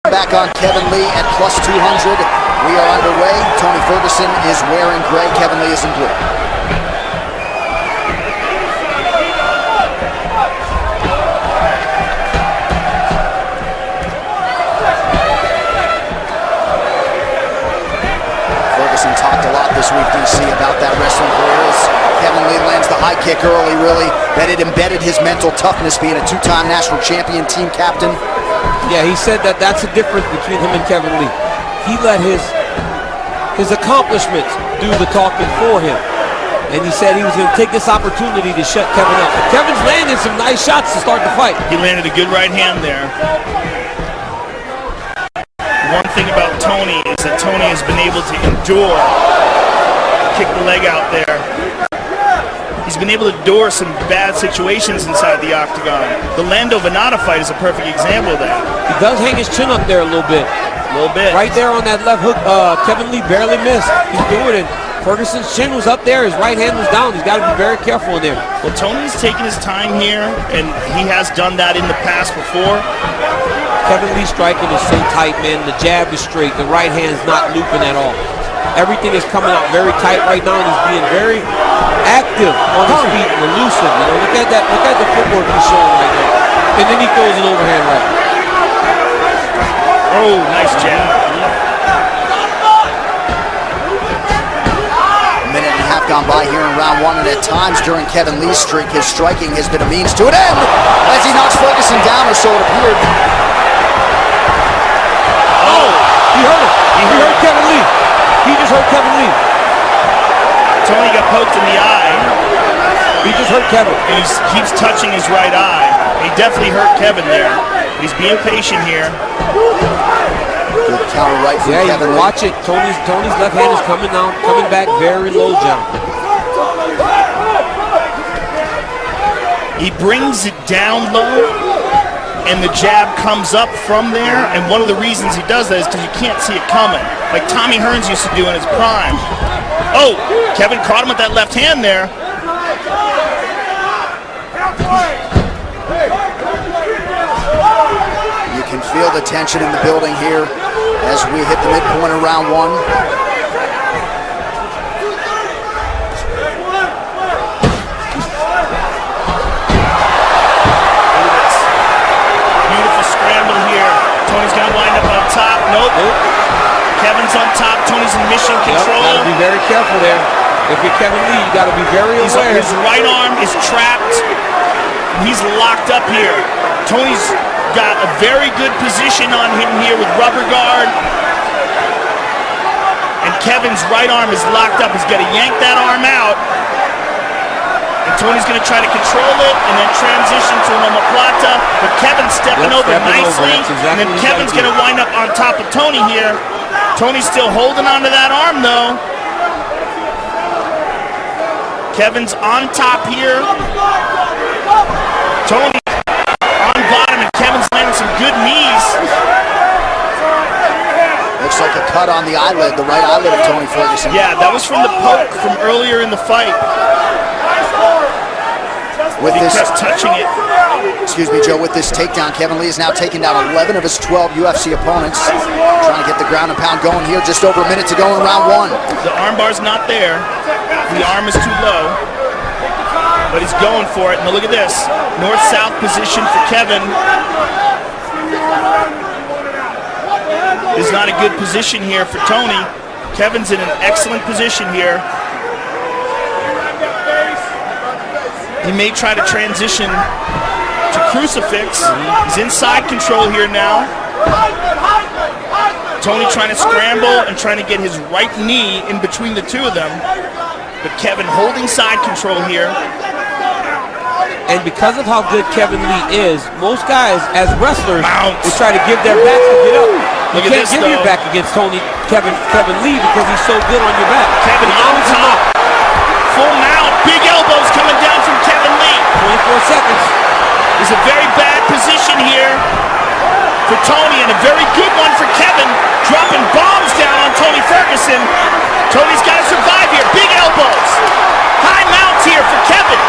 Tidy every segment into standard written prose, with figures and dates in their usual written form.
Back on Kevin Lee at plus 200. We are underway. Tony Ferguson is wearing gray. Kevin Lee is in blue. Ferguson talked a lot this week, DC, about that wrestling career. Kevin Lee lands the high kick early, really, that it embedded his mental toughness, being a two-time national champion, team captain. Yeah, he said that that's the difference between him and Kevin Lee. He let his accomplishments do the talking for him. And he said he was going to take this opportunity to shut Kevin up. But Kevin's landed some nice shots to start the fight. He landed a good right hand there. One thing about Tony is that Tony has been able to endure, kick the leg out there. He's been able to endure some bad situations inside the octagon. The Lando Venata fight is a perfect example of that. He does hang his chin up there a little bit. A little bit. Right there on that left hook, Kevin Lee barely missed. He's doing it. Ferguson's chin was up there, his right hand was down. He's got to be very careful in there. Well, Tony's taking his time here, and he has done that in the past before. Kevin Lee's striking is so tight, man. The jab is straight. The right hand's not looping at all. Everything is coming out very tight right now, and he's being very active on his feet and elusive. You know, look at that. Look at the footwork he's showing right now. And then he throws an overhand right. Oh, nice jab. A minute and a half gone by here in round one, and at times during Kevin Lee's streak, his striking has been a means to an end as he knocks Ferguson down, or so it appeared. Oh, he hurt him. He hurt Kevin Lee. He just hurt Kevin Lee. Tony got poked in the eye. He just hurt Kevin. And he keeps touching his right eye. He definitely hurt Kevin there. He's being patient here. Good counter right from Kevin Lee. Watch it. Tony's left hand is coming down, coming back very low, John. He brings it down low, and the jab comes up from there. And one of the reasons he does that is because you can't see it coming, like Tommy Hearns used to do in his prime. Oh, Kevin caught him with that left hand there. You can feel the tension in the building here as we hit the midpoint of round one. Beautiful scramble here. Tony's going to wind up on top. Nope. Kevin's on top. Tony's in mission control. Gotta be very careful there. If you're Kevin Lee, you got to be very aware. His right arm is trapped. He's locked up here. Tony's got a very good position on him here with rubber guard. And Kevin's right arm is locked up. He's got to yank that arm out. And Tony's going to try to control it and then transition to an omoplata. But Kevin's stepping over nicely. And then Kevin's going to wind up on top of Tony here. Tony's still holding on to that arm, though. Kevin's on top here. Tony on bottom, and Kevin's landing some good knees. Looks like a cut on the eyelid, the right eyelid of Tony Ferguson. Yeah, that was from the poke from earlier in the fight. With he this, kept touching it. Excuse me, Joe, with this takedown, Kevin Lee has now taken down 11 of his 12 UFC opponents. Trying to get the ground and pound going here. Just over a minute to go in round one. The arm bar's not there. The arm is too low. But he's going for it. Now look at this. North-south position for Kevin. Is not a good position here for Tony. Kevin's in an excellent position here. He may try to transition to crucifix. He's inside control here now. Tony trying to scramble and trying to get his right knee in between the two of them. But Kevin holding side control here. And because of how good Kevin Lee is, most guys, as wrestlers, will try to give their backs to get up. You can't give your back against Kevin Lee because he's so good on your back. Kevin on top. Full mount. Big elbows coming down from Kevin Lee. 24 seconds. Is a very bad position here for Tony, and a very good one for Kevin. Dropping bombs down on Tony Ferguson. Tony's got to survive here. Big elbows. High mounts here for Kevin.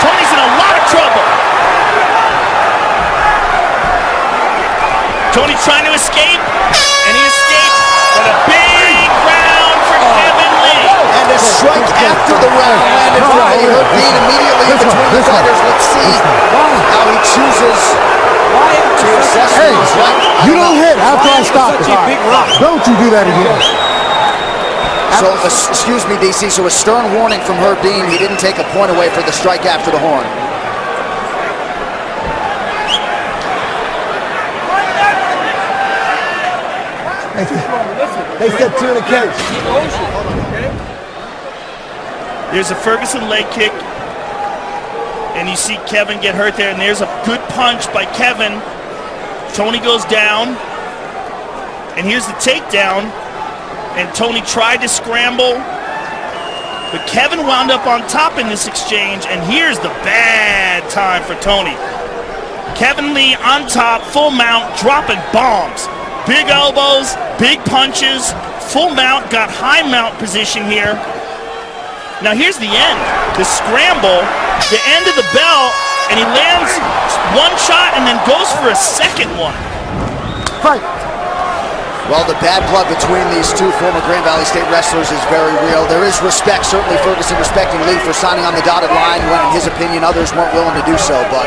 Tony's in a lot of trouble. Tony trying to escape, and he escaped, but a big round for Kevin Lee. And a strike after the round landed from Lee. Hook being immediately in between the fighters. Let's see how he chooses to assess things. You don't hit after I stop it. Don't you do that again. So, excuse me, DC, so a stern warning from Herb Dean. He didn't take a point away for the strike after the horn. They said 2 in a case. There's a Ferguson leg kick, and you see Kevin get hurt there, and there's a good punch by Kevin. Tony goes down, and here's the takedown, and Tony tried to scramble, but Kevin wound up on top in this exchange, and here's the bad time for Tony. Kevin Lee on top, full mount, dropping bombs. Big elbows, big punches, full mount, got high mount position here. Now here's the end, the scramble, the end of the bell, and he lands one shot and then goes for a second one. Fight. Well, the bad blood between these two former Grand Valley State wrestlers is very real. There is respect, certainly Ferguson respecting Lee for signing on the dotted line when, in his opinion, others weren't willing to do so, but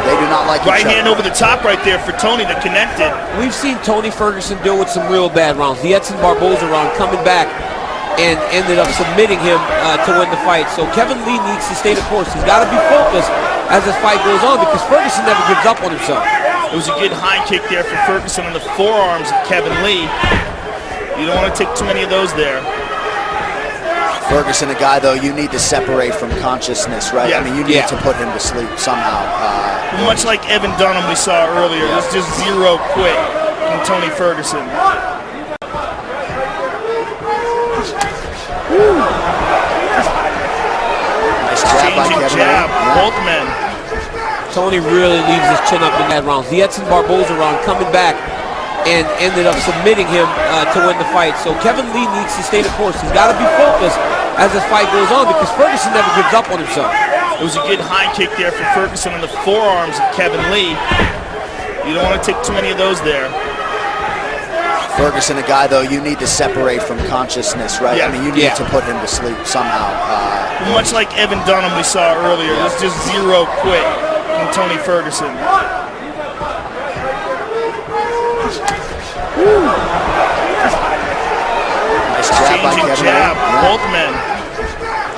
they do not like each other. Right hand over the top right there for Tony that connected. We've seen Tony Ferguson deal with some real bad rounds. The Edson Barboza round coming back and ended up submitting him to win the fight. So Kevin Lee needs to stay the course. He's got to be focused as this fight goes on because Ferguson never gives up on himself. It was a good high kick there for Ferguson on the forearms of Kevin Lee. You don't want to take too many of those there. Ferguson, a guy, though, you need to separate from consciousness, right? Yeah. I mean, you need to put him to sleep somehow. Much like Evan Dunham we saw earlier, there's just zero quit from Tony Ferguson. Nice jab by Changing Kevin jab, Lee. both men. Tony really leaves his chin up in that round. The Edson Barboza round coming back and ended up submitting him to win the fight. So Kevin Lee needs to stay the course. He's got to be focused as this fight goes on because Ferguson never gives up on himself. It was a good high kick there for Ferguson on the forearms of Kevin Lee. You don't want to take too many of those there. Ferguson, a guy, though, you need to separate from consciousness, right? Yeah. I mean, you need to put him to sleep somehow. Much like Evan Dunham we saw earlier, there's just zero quit from Tony Ferguson. Nice jab by Changing Kevin jab, Lee. both men.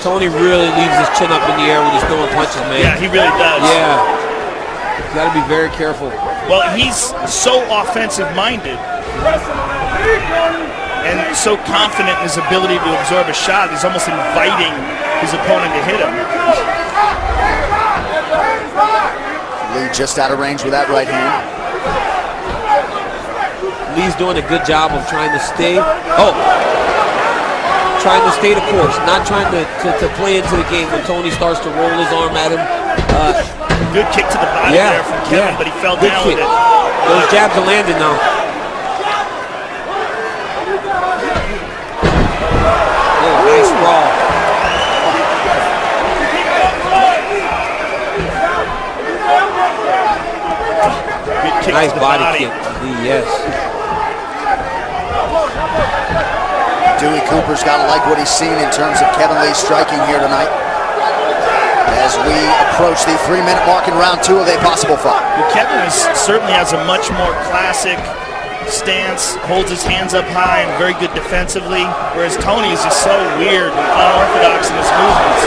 Tony really leaves his chin up in the air when he's throwing punches, man. Yeah, he really does. Yeah. He's got to be very careful. Well, he's so offensive-minded and so confident in his ability to absorb a shot, he's almost inviting his opponent to hit him. Lee just out of range with that right hand. Lee's doing a good job of trying to stay. Trying to stay the course, not trying to play into the game when Tony starts to roll his arm at him. Good kick to the body there from Kevin, but he fell Good down kick. with it. Those jabs are landing now. Oh, nice sprawl. Good kick Nice to the body kick. Yes. Dewey Cooper's got to like what he's seen in terms of Kevin Lee striking here tonight as we approach the 3-minute mark in round 2 of a possible fight. Well, Kevin certainly has a much more classic stance, holds his hands up high and very good defensively, whereas Tony is just so weird and unorthodox in his movements.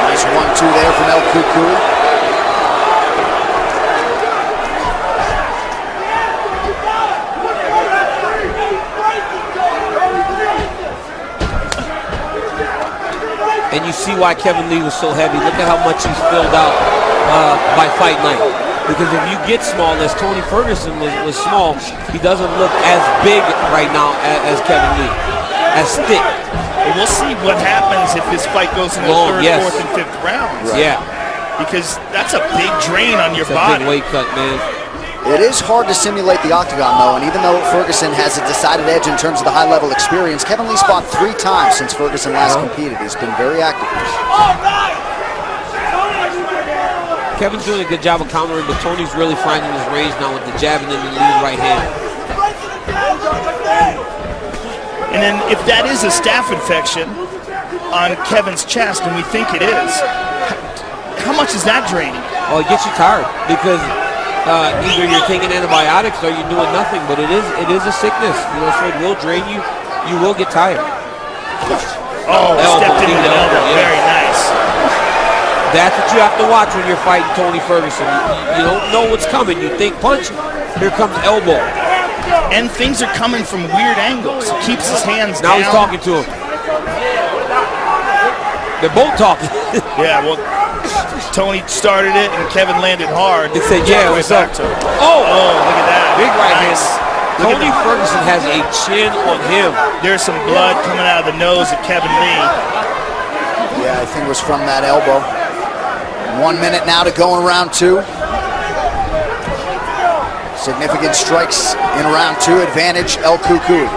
Nice 1-2 there from El Cucuy. And you see why Kevin Lee was so heavy. Look at how much he's filled out by fight night. Because if you get small, as Tony Ferguson was small, he doesn't look as big right now as Kevin Lee, as thick. Well, we'll see what happens if this fight goes into the third, fourth, and fifth rounds. Right. Yeah. Because that's a big drain on your It's body. a big weight cut, man. It is hard to simulate the octagon, though, and even though Ferguson has a decided edge in terms of the high-level experience, Kevin Lee's fought 3 times since Ferguson last competed. He's been very active. Kevin's doing a good job of countering, but Tony's really finding his range now with the jab and then the lead right hand. And then if that is a staph infection on Kevin's chest, and we think it is, how much is that draining? Well, it gets you tired because either you're taking antibiotics or you're doing nothing, but it is a sickness. You know, so it will drain you. You will get tired. Oh, stepped into the elbow. Yeah. Very nice. That's what you have to watch when you're fighting Tony Ferguson. You don't know what's coming. You think punch, here comes elbow. And things are coming from weird angles. He keeps his hands now down. He's talking to him. They're both talking. Yeah, well, Tony started it and Kevin landed hard. He said, yeah, what's up? Oh, look at that. Big right nice. hand. Tony Ferguson has a chin on him. There's some blood coming out of the nose of Kevin Lee. Yeah, I think it was from that elbow. 1 minute now to go in round 2. Significant strikes in round 2. Advantage El Cucuy.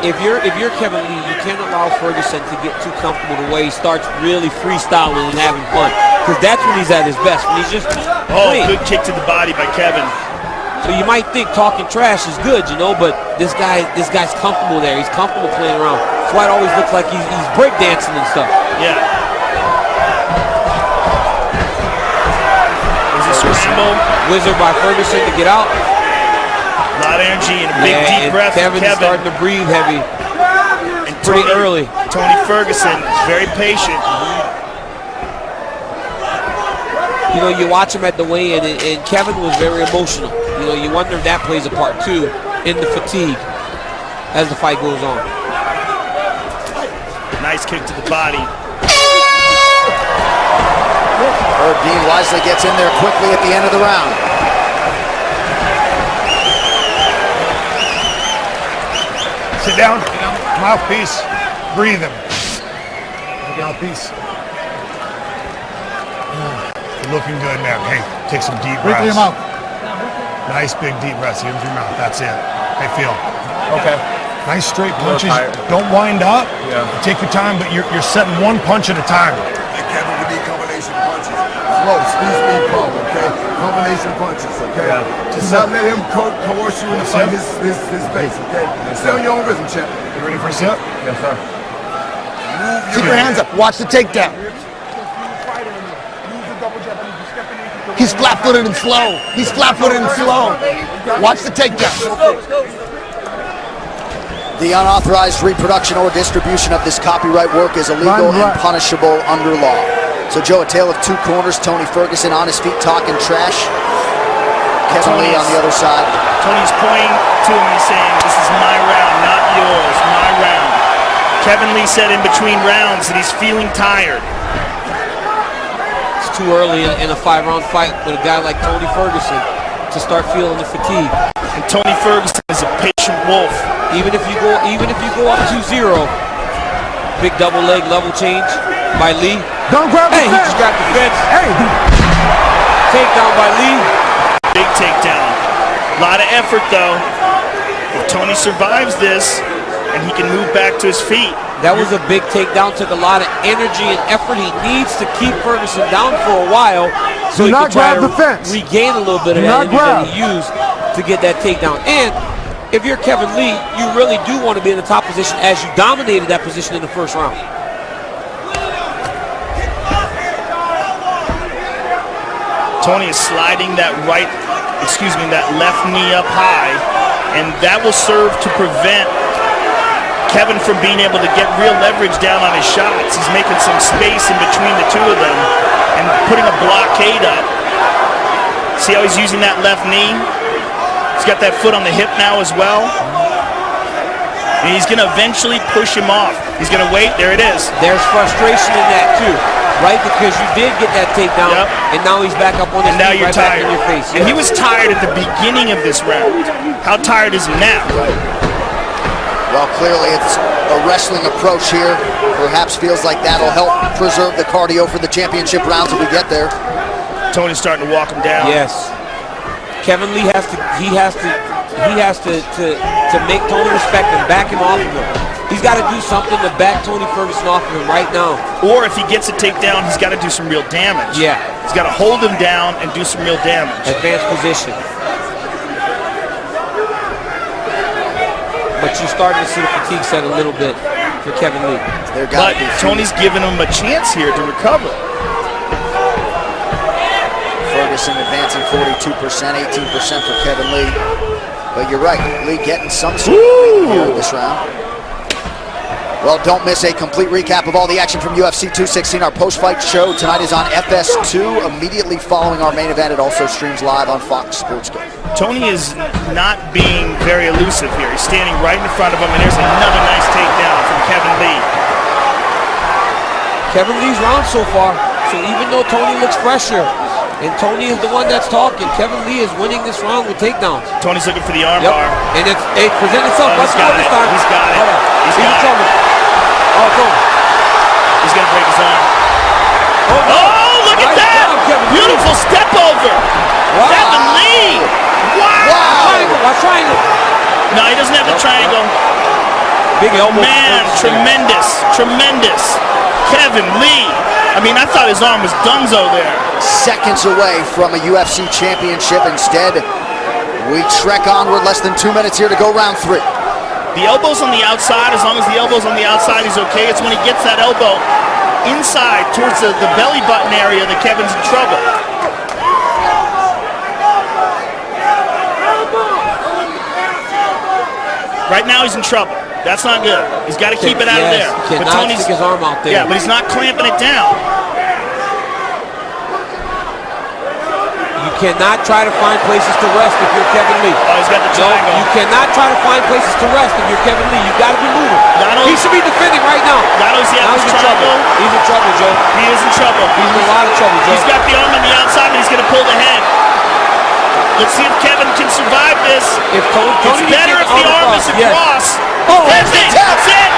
If you're Kevin Lee, you can't allow Ferguson to get too comfortable the way he starts really freestyling and having fun. Because that's when he's at his best. When he's just playing. Good kick to the body by Kevin. So you might think talking trash is good, you know, but this guy's comfortable there. He's comfortable playing around. That's why it always looks like he's breakdancing and stuff. Yeah. There's a scramble. Wizard by Ferguson to get out. A lot of energy and a big deep breath. Kevin's starting to breathe heavy. And pretty early. Tony Ferguson, very patient. You know, you watch him at the weigh-in, and Kevin was very emotional. You know, you wonder if that plays a part too in the fatigue as the fight goes on. Nice kick to the body. Herb Dean wisely gets in there quickly at the end of the round. Sit down. Mouthpiece. Breathe him. Mouthpiece. You're looking good, man. Hey, take some deep breaths. Breathe through your mouth. Nice big deep breaths in through your mouth. That's it. Hey, feel. Okay. Nice straight punches. Don't wind up. Yeah. Take your time, but you're setting one punch at a time. Hey, Kevin, we need combination punches. Slow, speed, pump, okay? Combination punches, okay? Yeah. Just not let him coerce you into fight his pace, okay? Stay on your own rhythm, champ. You ready for a sip? Yes, sir. Keep your hands up. Watch the takedown. He's flat-footed and slow. He's flat-footed and slow. Watch the takedown. The unauthorized reproduction or distribution of this copyright work is illegal and punishable under law. So, Joe, a tale of two corners. Tony Ferguson on his feet talking trash. Kevin Lee on the other side. Tony's pointing to him and saying, this is my round, not yours, my round. Kevin Lee said in between rounds that he's feeling tired. It's too early in a 5-round fight with a guy like Tony Ferguson to start feeling the fatigue. And Tony Ferguson is a patient wolf. Even if you go up 2-0, big double leg level change by Lee. Don't grab the fence. He just got the fence. Hey. Takedown by Lee. Big takedown. A lot of effort though. If Tony survives this and he can move back to his feet. That was a big takedown. Took a lot of energy and effort. He needs to keep Ferguson down for a while so he can try to regain a little bit of that energy that he used to get that takedown. And if you're Kevin Lee, you really do want to be in the top position as you dominated that position in the first round. Tony is sliding that left knee up high, and that will serve to prevent Kevin from being able to get real leverage down on his shots. He's making some space in between the two of them and putting a blockade up. See how he's using that left knee? He's got that foot on the hip now as well. And he's going to eventually push him off. He's going to wait. There it is. There's frustration in that too, right? Because you did get that takedown, and now he's back up on his feet. And now you're tired. Back in your face. And he was tired at the beginning of this round. How tired is he now? Well, clearly it's a wrestling approach here. Perhaps feels like that'll help preserve the cardio for the championship rounds if we get there. Tony's starting to walk him down. Yes. Kevin Lee has to make Tony respect him, back him off of him. He's got to do something to back Tony Ferguson off of him right now. Or if he gets a takedown, he's got to do some real damage. Yeah. He's got to hold him down and do some real damage. Advanced position. But you're starting to see the fatigue set a little bit for Kevin Lee. But Tony's giving him a chance here to recover. Ferguson advancing 42%, 18% for Kevin Lee. But you're right, Lee getting some sort of lead here in this round. Well, don't miss a complete recap of all the action from UFC 216. Our post-fight show tonight is on FS2, immediately following our main event. It also streams live on Fox Sports Go. Tony is not being very elusive here. He's standing right in front of him, and there's another nice takedown from Kevin Lee. Kevin Lee's round so far, so even though Tony looks fresher, and Tony is the one that's talking, Kevin Lee is winning this round with takedowns. Tony's looking for the arm bar. And it presents itself. Oh, he's got it. He's got it. He's in trouble. Oh, go. He's going to break his arm. Oh, look at that! Beautiful step over. Wow. Kevin Lee. Wow. Watch triangle. No, he doesn't have the triangle. Big elbow. Man, tremendous. Tremendous. Kevin Lee. I mean, I thought his arm was donezo there. Seconds away from a UFC championship. Instead, we trek onward. Less than 2 minutes here to go round 3. The elbow's on the outside. As long as the elbow's on the outside, he's okay. It's when he gets that elbow inside towards the belly button area that Kevin's in trouble. Right now he's in trouble. That's not good. He's got to keep it out of there. He cannot stick his arm out there. Yeah, but he's not clamping it down. You cannot try to find places to rest if you're Kevin Lee. Oh, he's got the triangle. No, you cannot try to find places to rest if you're Kevin Lee. You've got to be moving. He should be defending right now. Not only is he out of trouble. He's in trouble, Joe. He is in trouble. He's in a lot of trouble, Joe. He's got the arm on the outside, and he's going to pull the head. Let's see if Kevin can survive this. If Tony it's better if the arm is across. Oh, that's it. That's it.